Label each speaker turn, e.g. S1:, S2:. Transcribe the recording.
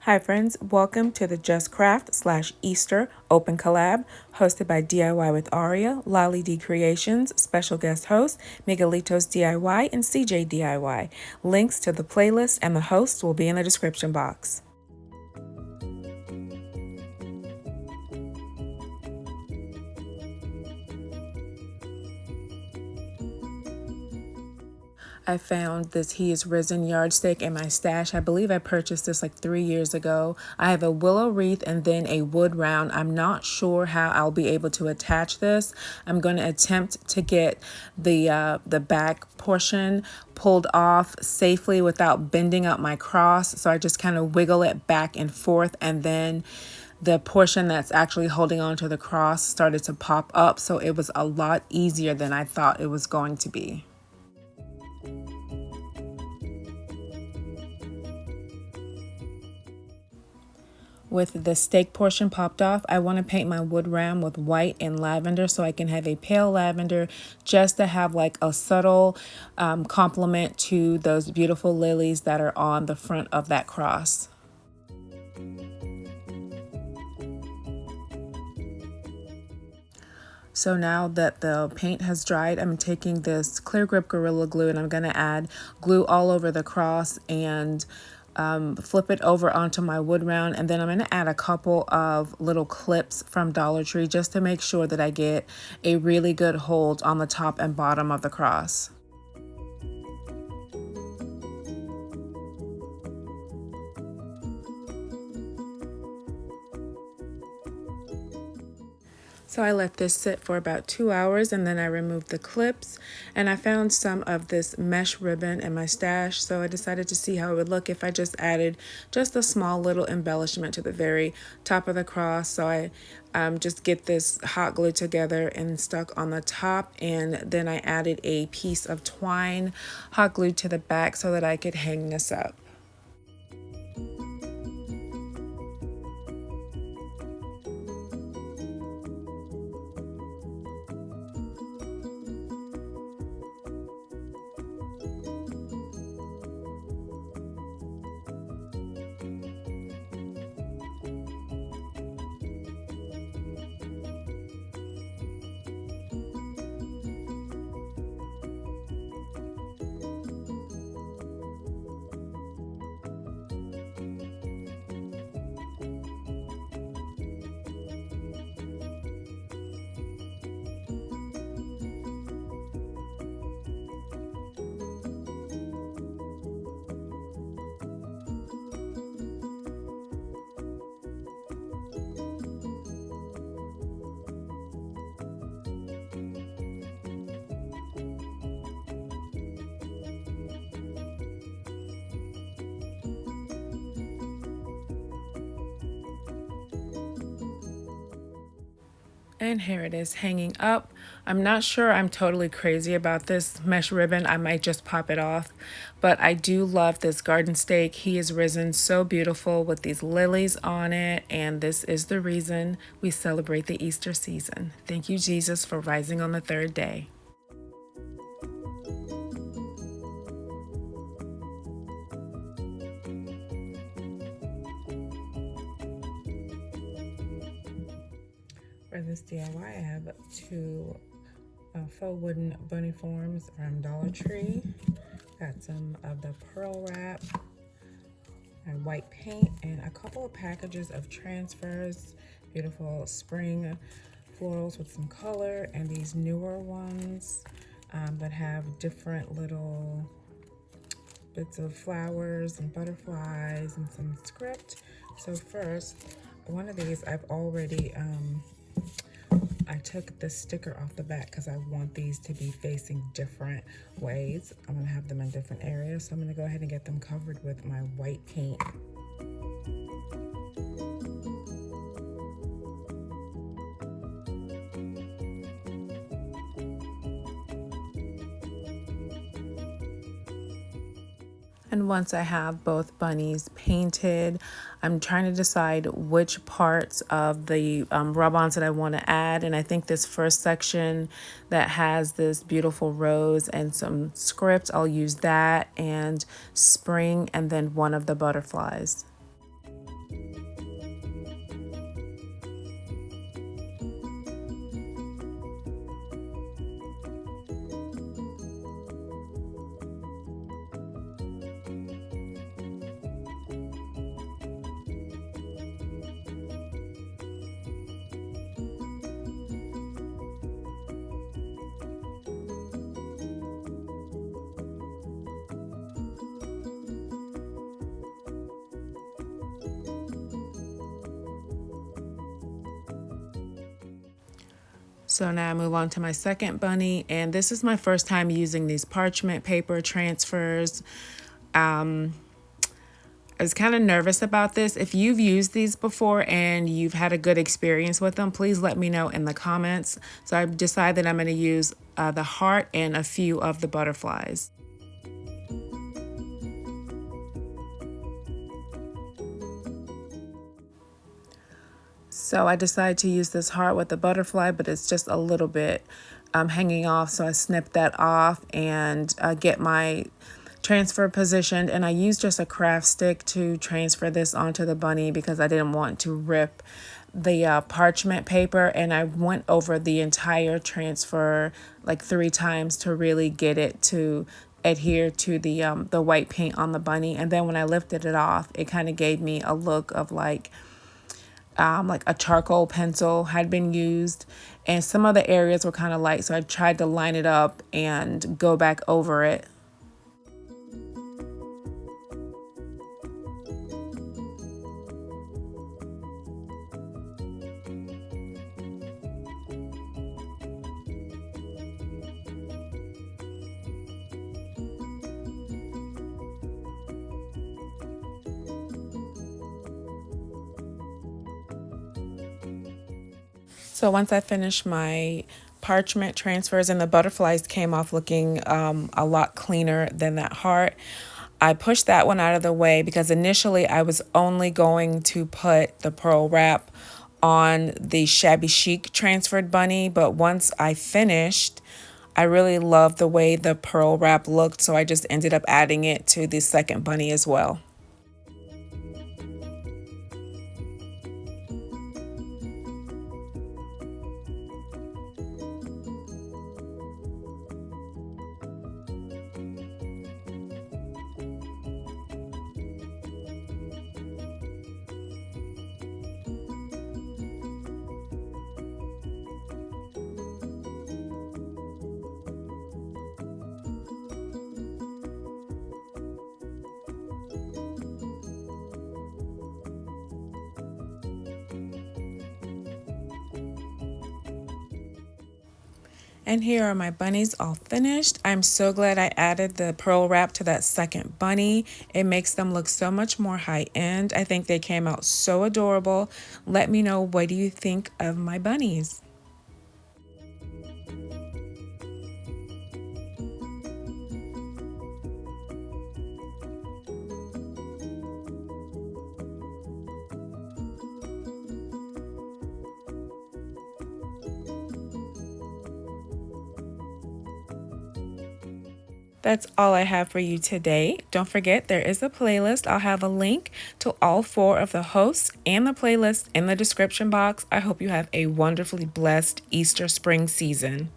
S1: Hi friends, welcome to the Just Craft / Easter Open Collab hosted by DIY with Aria, Lolly D Creations, special guest host Miguelitos DIY and CJ DIY. Links to the playlist and the hosts will be in the description box. I found this He is Risen yardstick in my stash. I believe I purchased this like 3 years ago. I have a willow wreath and then a wood round. I'm not sure how I'll be able to attach this. I'm going to attempt to get the back portion pulled off safely without bending up my cross. So I just kind of wiggle it back and forth, and then the portion that's actually holding on to the cross started to pop up. So it was a lot easier than I thought it was going to be. With the stake portion popped off, I want to paint my wood round with white and lavender so I can have a pale lavender just to have like a subtle complement to those beautiful lilies that are on the front of that cross. So now that the paint has dried, I'm taking this clear grip Gorilla Glue and I'm going to add glue all over the cross and flip it over onto my wood round, and then I'm going to add a couple of little clips from Dollar Tree just to make sure that I get a really good hold on the top and bottom of the cross. So I let this sit for about 2 hours and then I removed the clips, and I found some of this mesh ribbon in my stash. So I decided to see how it would look if I just added just a small little embellishment to the very top of the cross. So I just get this hot glue together and stuck on the top, and then I added a piece of twine hot glued to the back so that I could hang this up. And here it is hanging up. I'm not sure I'm totally crazy about this mesh ribbon. I might just pop it off. But I do love this garden stake. He is risen, so beautiful with these lilies on it. And this is the reason we celebrate the Easter season. Thank you, Jesus, for rising on the third day. For this DIY, I have 2 faux wooden bunny forms from Dollar Tree. Got some of the pearl wrap and white paint and a couple of packages of transfers. Beautiful spring florals with some color, and these newer ones that have different little bits of flowers and butterflies and some script. So first, one of these I've already I took the sticker off the back because I want these to be facing different ways. I'm going to have them in different areas, so I'm going to go ahead and get them covered with my white paint. And once I have both bunnies painted, I'm trying to decide which parts of the rub-ons that I want to add. And I think this first section that has this beautiful rose and some script, I'll use that, and spring, and then one of the butterflies. So now I move on to my second bunny, and this is my first time using these parchment paper transfers. I was kind of nervous about this. If you've used these before and you've had a good experience with them, please let me know in the comments. So I've decided I'm going to use the heart and a few of the butterflies. So I decided to use this heart with the butterfly, but it's just a little bit hanging off. So I snipped that off and get my transfer positioned. And I used just a craft stick to transfer this onto the bunny because I didn't want to rip the parchment paper. And I went over the entire transfer like 3 times to really get it to adhere to the white paint on the bunny. And then when I lifted it off, it kind of gave me a look of like a charcoal pencil had been used, and some of the areas were kind of light, so I tried to line it up and go back over it. So once I finished my parchment transfers and the butterflies came off looking a lot cleaner than that heart, I pushed that one out of the way because initially I was only going to put the pearl wrap on the Shabby Chic transferred bunny, but once I finished, I really loved the way the pearl wrap looked, so I just ended up adding it to the second bunny as well. And here are my bunnies all finished. I'm so glad I added the pearl wrap to that second bunny. It makes them look so much more high end. I think they came out so adorable. Let me know, what do you think of my bunnies? That's all I have for you today. Don't forget, there is a playlist. I'll have a link to all 4 of the hosts and the playlist in the description box. I hope you have a wonderfully blessed Easter spring season.